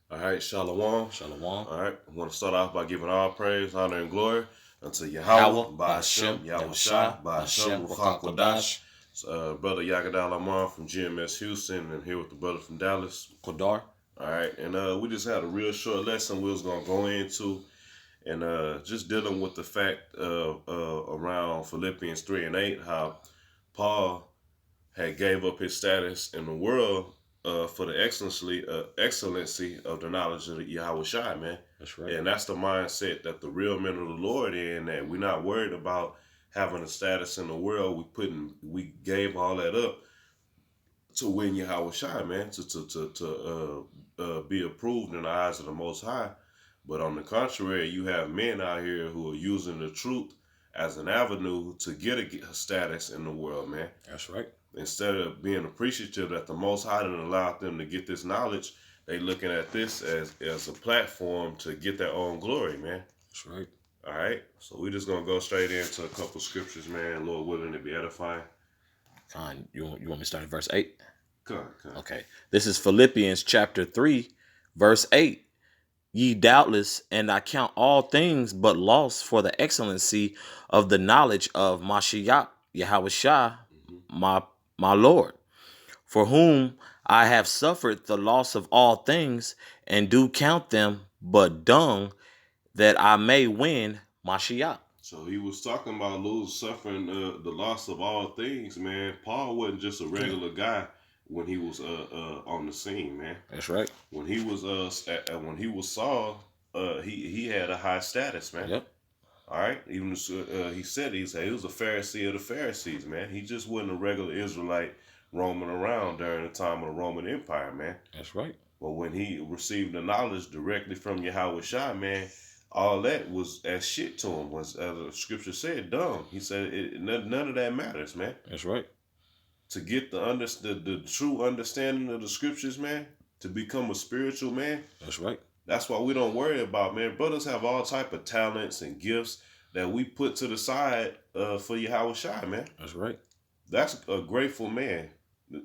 All right, Shalom. Shalom. All right, I want to start off by giving all praise, honor, and glory unto Yahweh, Yahweh, Ba'ashem, Bashem, Yahushai, Yahushai, Ba'ashem, Bashem, Ruach Kodash. Rakwadash, Brother Yagadal Lamar from GMS Houston, and here with the brother from Dallas. Kodar. All right, and we just had a real short lesson we was going to go into, and just dealing with the fact around Philippians 3 and 8, how Paul had gave up his status in the world for the excellency of the knowledge of Yahweh Shai, man. That's right. And that's the mindset that the real men of the Lord in, that we're not worried about having a status in the world. We gave all that up to win Yahweh Shai, man, to be approved in the eyes of the Most High. But on the contrary, you have men out here who are using the truth as an avenue to get a status in the world, man. That's right. Instead of being appreciative that the Most High didn't allow them to get this knowledge, they looking at this as a platform to get their own glory, man. That's right. All right, so we just gonna go straight into a couple scriptures, man. Lord willing, to be edifying. Fine. You want me to start at verse 8? Come on. Okay. This is Philippians chapter 3, verse 8. Ye doubtless, and I count all things but loss for the excellency of the knowledge of Mashiach, Yahweh Shai, my Lord, for whom I have suffered the loss of all things, and do count them but dung, that I may win Mashiach. So he was talking about suffering the loss of all things, man. Paul wasn't just a regular guy when he was on the scene, man. That's right. When he was when he was Saul, he had a high status, man. Yep. All right. Even he said he was a Pharisee of the Pharisees, man. He just wasn't a regular Israelite roaming around during the time of the Roman Empire, man. That's right. But when he received the knowledge directly from Yahweh Shai, man, all that was as shit to him. Was, as the scripture said, dumb. He said none of that matters, man. That's right. To get the true understanding of the scriptures, man, to become a spiritual man. That's right. That's why we don't worry about, man. Brothers have all type of talents and gifts that we put to the side for Yahweh Shai, man. That's right. That's a grateful man.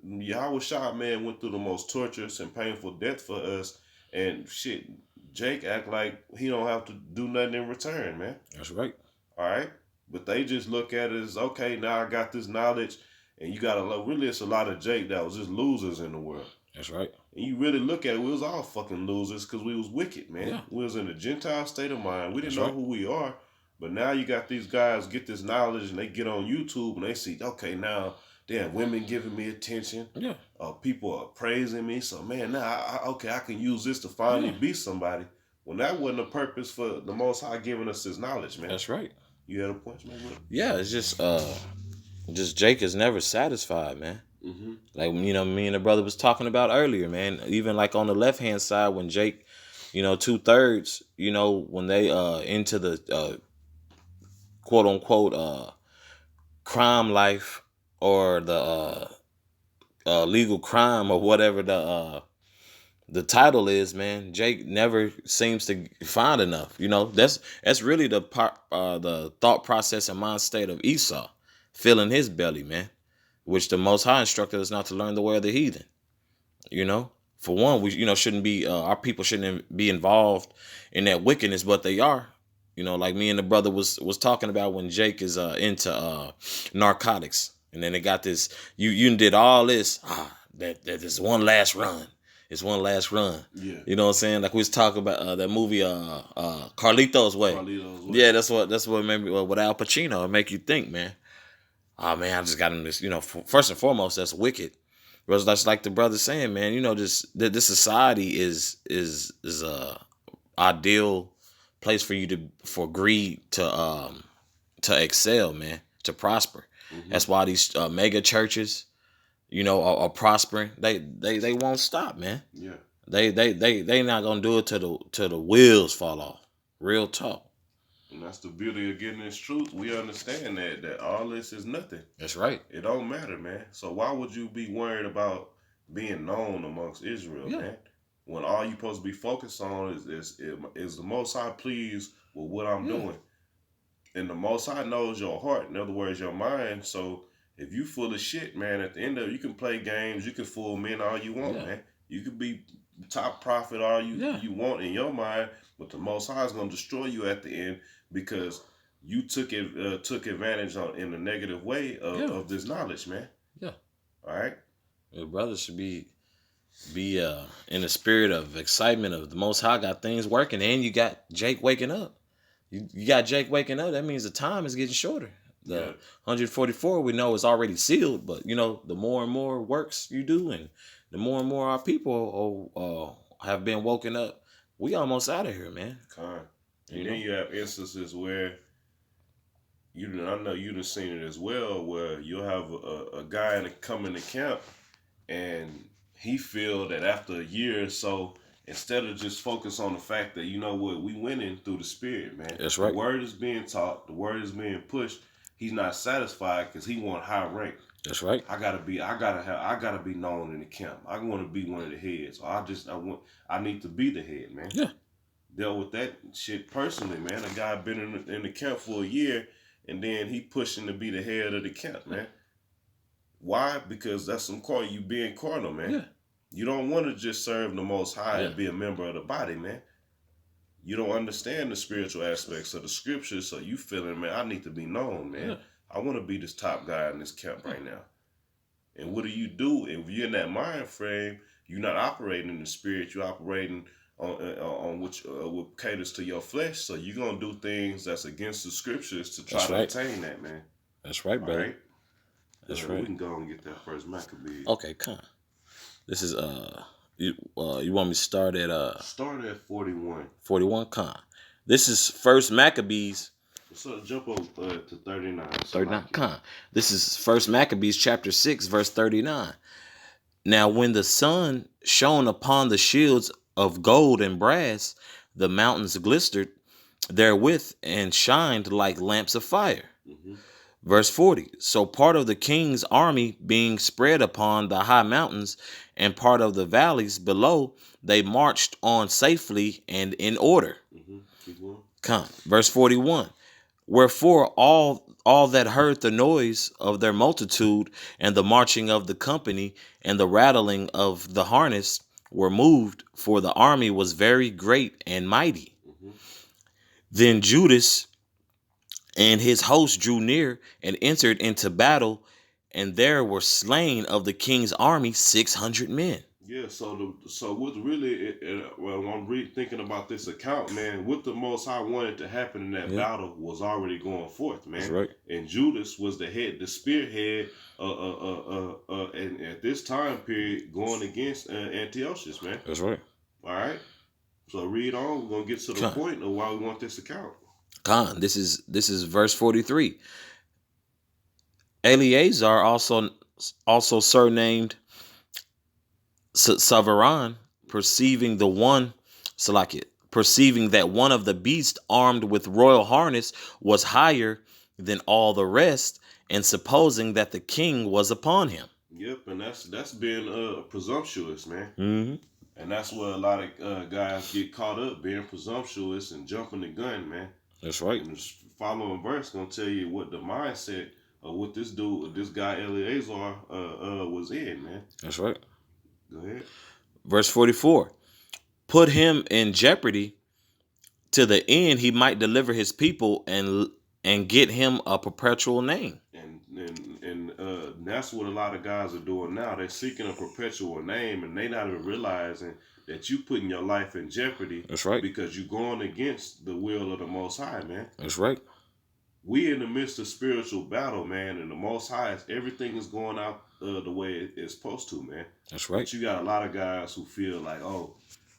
Yahweh Shai, man, went through the most torturous and painful death for us, and shit, Jake act like he don't have to do nothing in return, man. That's right. All right, but they just look at it as, okay, now I got this knowledge, and you got really, it's a lot of Jake that was just losers in the world. That's right. And you really look at it, we was all fucking losers because we was wicked, man. Yeah. We was in a Gentile state of mind. We didn't That's know right. who we are. But now you got these guys get this knowledge and they get on YouTube and they see, okay, now damn, women giving me attention. Yeah. People are praising me. So man, now I can use this to finally be somebody. Well, that wasn't the purpose for the Most High giving us His knowledge, man. That's right. You had a point, man. Yeah, it's just Jake is never satisfied, man. Mm-hmm. Like, me and the brother was talking about earlier, man. Even like on the left hand side, when Jake, 2/3, when they into the quote unquote crime life, or the legal crime, or whatever the title is, man, Jake never seems to find enough. That's really the thought process and mind state of Esau, filling his belly, man, which the Most High instructed us not to learn the way of the heathen. For one, we shouldn't be our people shouldn't be involved in that wickedness, but they are. Like me and the brother was talking about, when Jake is into narcotics, and then they got this. You did all this. That is one last run. It's one last run. Yeah. You know what I'm saying? Like we was talking about that movie, Carlito's Way. Carlito's Way. Yeah, that's what made me with Al Pacino. It make you think, man. Oh man, I just got him this. First and foremost, that's wicked. Because that's like the brother saying, man. Just this society is a ideal place for greed to excel, man, to prosper. Mm-hmm. That's why these mega churches, are prospering. They won't stop, man. Yeah. They not gonna do it till the wheels fall off. Real talk. And that's the beauty of getting this truth. We understand that all this is nothing. That's right. It don't matter, man. So why would you be worried about being known amongst Israel, man? When all you supposed to be focused on is the Most High pleased with what I'm doing. And the Most High knows your heart. In other words, your mind. So if you full of shit, man, at the end of it, you can play games. You can fool men all you want, man. You could be top prophet all Yeah. you want in your mind, but the Most High is gonna destroy you at the end because you took advantage in a negative way Yeah. of this knowledge, man. Yeah. All right. Your brother should be in the spirit of excitement of the Most High got things working, and you got Jake waking up. You got Jake waking up. That means the time is getting shorter. The Yeah. 144 we know is already sealed, but you know the more and more works you do, and the more and more our people have been woken up, we almost out of here, man. And You then know? you have instances where I know you done seen it as well, where you'll have a guy come into camp and he feel that after a year or so, instead of just focus on the fact that, you know what, we winning through the spirit, man. That's right. The word is being taught, the word is being pushed. He's not satisfied because he want high rank. That's right. I gotta be known in the camp. I want to be one of the heads. I need to be the head, man. Yeah. Dealt with that shit personally, man. A guy been in the camp for a year, and then he pushing to be the head of the camp, man. Why? Because that's you being carnal, man. Yeah. You don't want to just serve the Most High Yeah. and be a member of the body, man. You don't understand the spiritual aspects of the scriptures, so you feeling, man, I need to be known, man. Yeah. I want to be this top guy in this camp right now. And what do? If you're in that mind frame, you're not operating in the spirit, you're operating on what caters to your flesh. So you're going to do things that's against the scriptures to try That's to right. attain that, man. That's right, brother. All right? That's We right. can go and get that first Maccabees. Okay, come. This is you want me to start at Start at 41. 41? Con. This is First Maccabees. So jump up to 39. 39. Con. This is First Maccabees chapter 6, verse 39. Now when the sun shone upon the shields of gold and brass, the mountains glistered therewith and shined like lamps of fire. Mm-hmm. Verse 40. So part of the king's army being spread upon the high mountains and part of the valleys below, they marched on safely and in order. Mm-hmm. Keep going. Come. Verse 41. Wherefore all that heard the noise of their multitude and the marching of the company and the rattling of the harness were moved, for the army was very great and mighty. Mm-hmm. Then Judas and his host drew near and entered into battle, and there were slain of the king's army 600 men. Yeah, so what's really, when I'm thinking about this account, man, what the Most High wanted to happen in that battle was already going forth, man. That's right. And Judas was the spearhead, and at this time period, going against Antiochus, man. That's right. All right. So read on. We're gonna get to the point of why we want this account. Con, this is verse 43. Eleazar, also surnamed Savaran, perceiving that one of the beasts armed with royal harness was higher than all the rest, and supposing that the king was upon him. Yep, and that's being presumptuous, man. Mm-hmm. And that's where a lot of guys get caught up, being presumptuous and jumping the gun, man. That's right. And the following verse gonna tell you what the mindset of what this guy Eleazar, was in, man. That's right. Go ahead. Verse 44. Put him in jeopardy to the end he might deliver his people and get him a perpetual name. And that's what a lot of guys are doing now. They're seeking a perpetual name, and they not even realizing that you putting your life in jeopardy. That's right. Because you're going against the will of the Most High, man. That's right. We in the midst of spiritual battle, man, and the Most High, everything is going out the way it's supposed to, man. That's right. But you got a lot of guys who feel like,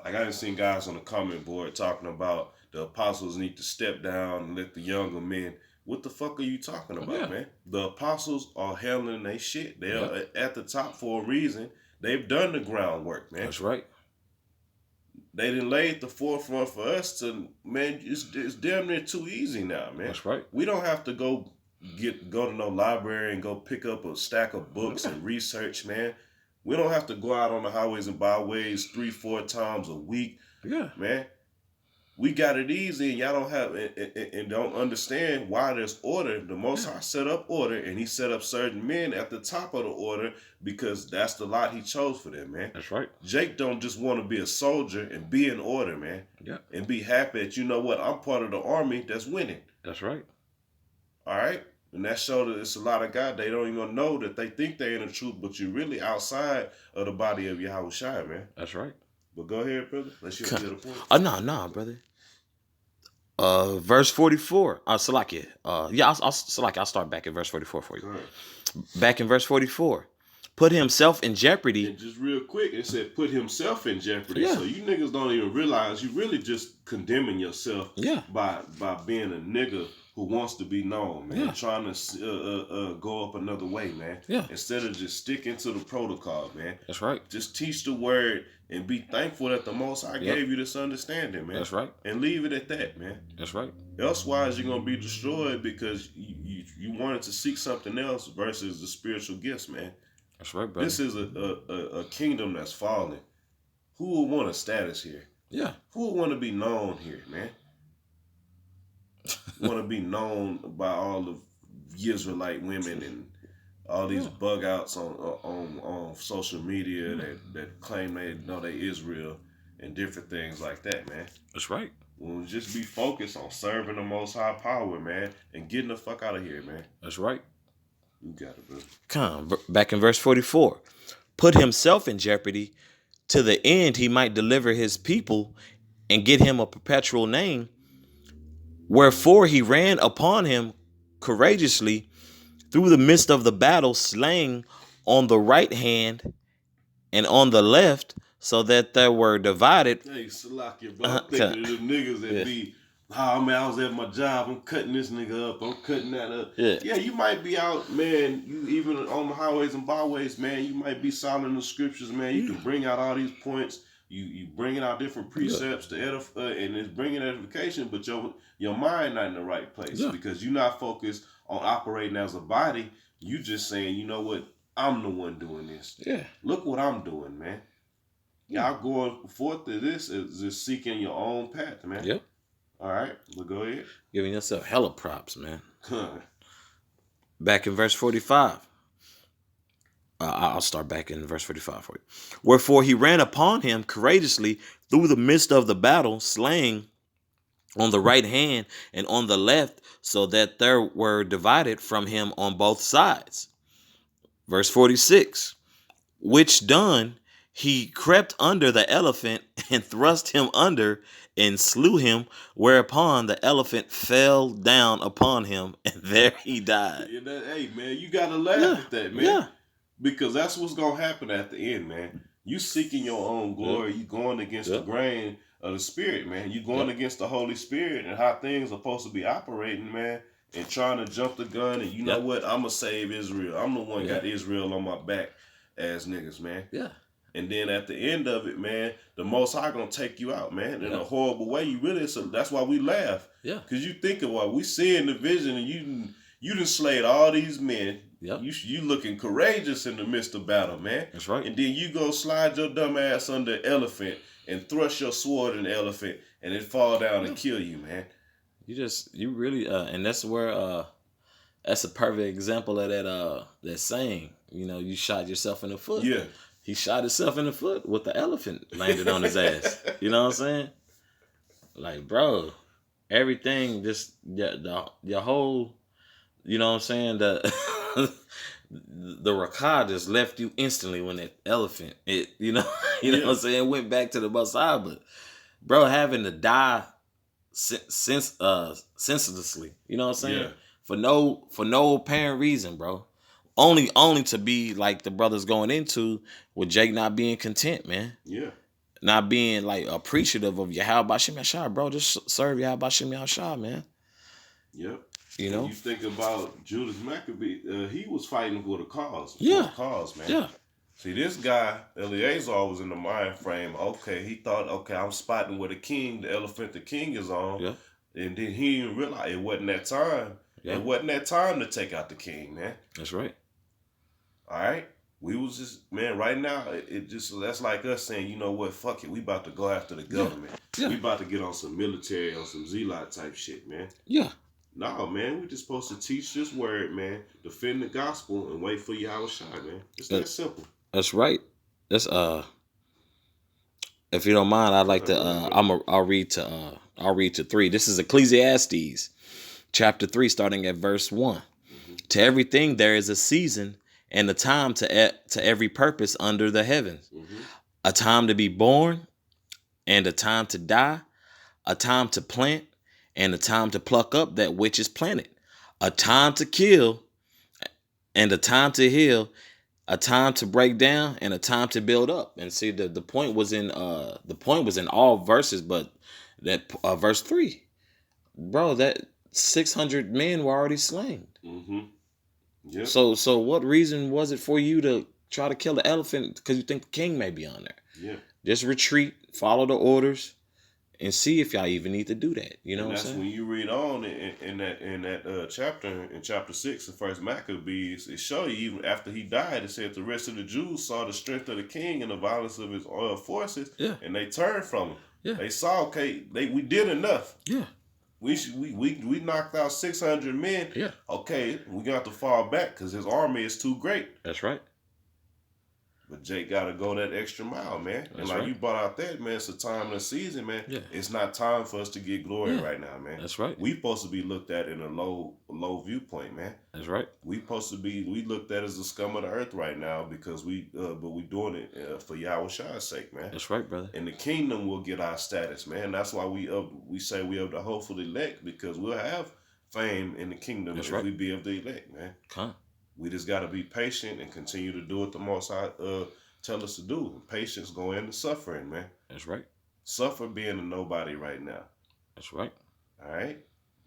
I done seen guys on the comment board talking about the apostles need to step down and let the younger men. What the fuck are you talking about, man? The apostles are handling their shit. They're at the top for a reason. They've done the groundwork, man. That's right. They done laid the forefront for us to, man, it's damn near too easy now, man. That's right. We don't have to go to no library and go pick up a stack of books and research, man. We don't have to go out on the highways and byways 3-4 times a week. Yeah. Man. we got it easy, and y'all don't have and don't understand why there's order. The Most High set up order, and He set up certain men at the top of the order because that's the lot He chose for them, man. That's right. Jake don't just want to be a soldier and be in order, man. Yeah. And be happy that, you know what, I'm part of the army that's winning. That's right. All right? And that showed that it's a lot of guys, they don't even know that they think they're in the truth, but you're really outside of the body of Yahweh Shai, man. That's right. But go ahead, brother. Let's get to the point. No, brother. Verse 44. Salakia. I'll start back at verse 44 for you. Right. Back in verse 44. Put himself in jeopardy. And just real quick, it said put himself in jeopardy. Yeah. So you niggas don't even realize you really just condemning yourself by being a nigga who wants to be known, man. Yeah. Trying to go up another way, man. Yeah. Instead of just sticking to the protocol, man. That's right. Just teach the word and be thankful that the Most High gave you this understanding, man. That's right. And leave it at that, man. That's right. Elsewise, you're gonna be destroyed because you wanted to seek something else versus the spiritual gifts, man. That's right, brother. This is a kingdom that's falling. Who would want a status here? Yeah. Who would want to be known here, man? Want to be known by all the Israelite women and all these bug outs on social media that claim they know they Israel and different things like that, man. That's right. We'll just be focused on serving the Most High power, man, and getting the fuck out of here, man. That's right. You got it, bro. Come back in verse 44. Put himself in jeopardy to the end he might deliver his people and get him a perpetual name. Wherefore he ran upon him courageously through the midst of the battle, slaying on the right hand and on the left, so that they were divided. Hey, Salakia, bro. I'm thinking of them niggas that be, oh man, I was at my job, I'm cutting this nigga up, I'm cutting that up. Yeah, you might be out, man, you even on the highways and byways, man, you might be sounding the scriptures, man. You can bring out all these points. You bringing out different precepts to edify, and it's bringing edification, but your mind not in the right place because you're not focused on operating as a body. You just saying, you know what, I'm the one doing this. Yeah. Look what I'm doing, man. Y'all going forth to this is just seeking your own path, man. Yep. All right, but go ahead. Giving yourself hella props, man. Back in verse 45. I'll start back in verse 45 for you. Wherefore he ran upon him courageously through the midst of the battle, slaying on the right hand and on the left, so that there were divided from him on both sides. Verse 46. Which done, he crept under the elephant and thrust him under and slew him, whereupon the elephant fell down upon him, and there he died. Hey, man, you got to laugh at that, man. Yeah. Because that's what's going to happen at the end, man. You seeking your own glory. You going against the grain of the Spirit, man. You going against the Holy Spirit and how things are supposed to be operating, man. And trying to jump the gun. And you know what? I'm going to save Israel. I'm the one got Israel on my back as niggas, man. Yeah. And then at the end of it, man, the Most High going to take you out, man. In a horrible way. You really, so that's why we laugh. Yeah. Because you think of what we see in the vision and you done slayed all these men. Yep. You looking courageous in the midst of battle, man. That's right. And then you go slide your dumb ass under an elephant and thrust your sword in the elephant and it fall down and kill you, man. You really, and that's where, that's a perfect example of that saying, you know, you shot yourself in the foot. Yeah. He shot himself in the foot with the elephant landed on his ass. You know what I'm saying? Like, bro, everything, just your whole, you know what I'm saying? The rakah just left you instantly when that elephant, you know what I'm saying, went back to the Messiah. But bro, having to die senselessly, you know what I'm saying? Yeah. For no apparent reason, bro. Only to be like the brothers going into with Jake not being content, man. Yeah. Not being like appreciative of Yahweh Bashim Yashah, bro. Just serve Yahweh Bashim Yashah, man. Yep. You know? You think about Judas Maccabee, he was fighting for the cause. Yeah. For the cause, man. Yeah. See, this guy, Eleazar, was in the mind frame. Okay, he thought, okay, I'm spotting where the elephant the king is on. Yeah. And then he didn't realize it wasn't that time. Yeah. It wasn't that time to take out the king, man. That's right. All right? We was just, man, right now, it just, that's like us saying, you know what, fuck it, we about to go after the government. Yeah. We about to get on some military, on some zealot type shit, man. Yeah. No, man, we just supposed to teach this word, man, defend the gospel, and wait for Yahweh Shai, man. It's that simple. That's right. That's if you don't mind, I'd like to I'll read to 3. This is Ecclesiastes chapter 3, starting at verse 1. Mm-hmm. To everything there is a season and a time to every purpose under the heavens. Mm-hmm. A time to be born and a time to die, a time to plant and a time to pluck up that which is planted, a time to kill and a time to heal, a time to break down and a time to build up. And see, the point was in all verses, but that verse 3, bro, that 600 men were already slain. Mm-hmm. Yep. So what reason was it for you to try to kill the elephant because you think the king may be on there? Yeah. Just retreat, follow the orders, and see if y'all even need to do that. You know and what I'm that's saying? when you read on in that chapter, in chapter 6 of First Maccabees, it show you even after he died, it said the rest of the Jews saw the strength of the king and the violence of his forces, Yeah. and they turned from him. Yeah. They saw, okay, we did enough. Yeah. We knocked out 600 men. Yeah. Okay, we got to fall back because his army is too great. That's right. But Jake got to go that extra mile, man. That's and like right. you brought out that, man, it's a time of the season, man. Yeah. It's not time for us to get glory Yeah. right now, man. That's right. We supposed to be looked at in a low viewpoint, man. That's right. We looked at as the scum of the earth right now because but we doing it for Yahweh Shai's sake, man. That's right, brother. And the kingdom will get our status, man. That's why we say we of the hopeful elect, because we'll have fame in the kingdom. That's if right. we be of the elect, man. Come. We just got to be patient and continue to do what the Most High tell us to do. Patience go into suffering, man. That's right. Suffer being a nobody right now. That's right. All right.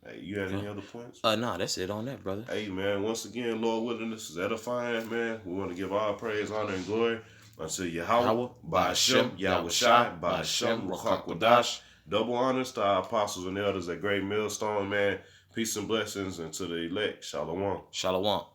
Hey, you had any other points? No, that's it on that, brother. Hey, man, once again, Lord willing, this is edifying, man. We want to give all praise, honor, and glory unto Yahweh, Ba'ashem, Yahweh Shai, Ba'ashem, Ruach HaKodesh. Double honors to our apostles and elders at Great Millstone, man. Peace and blessings, and to the elect. Shalom. Shalom.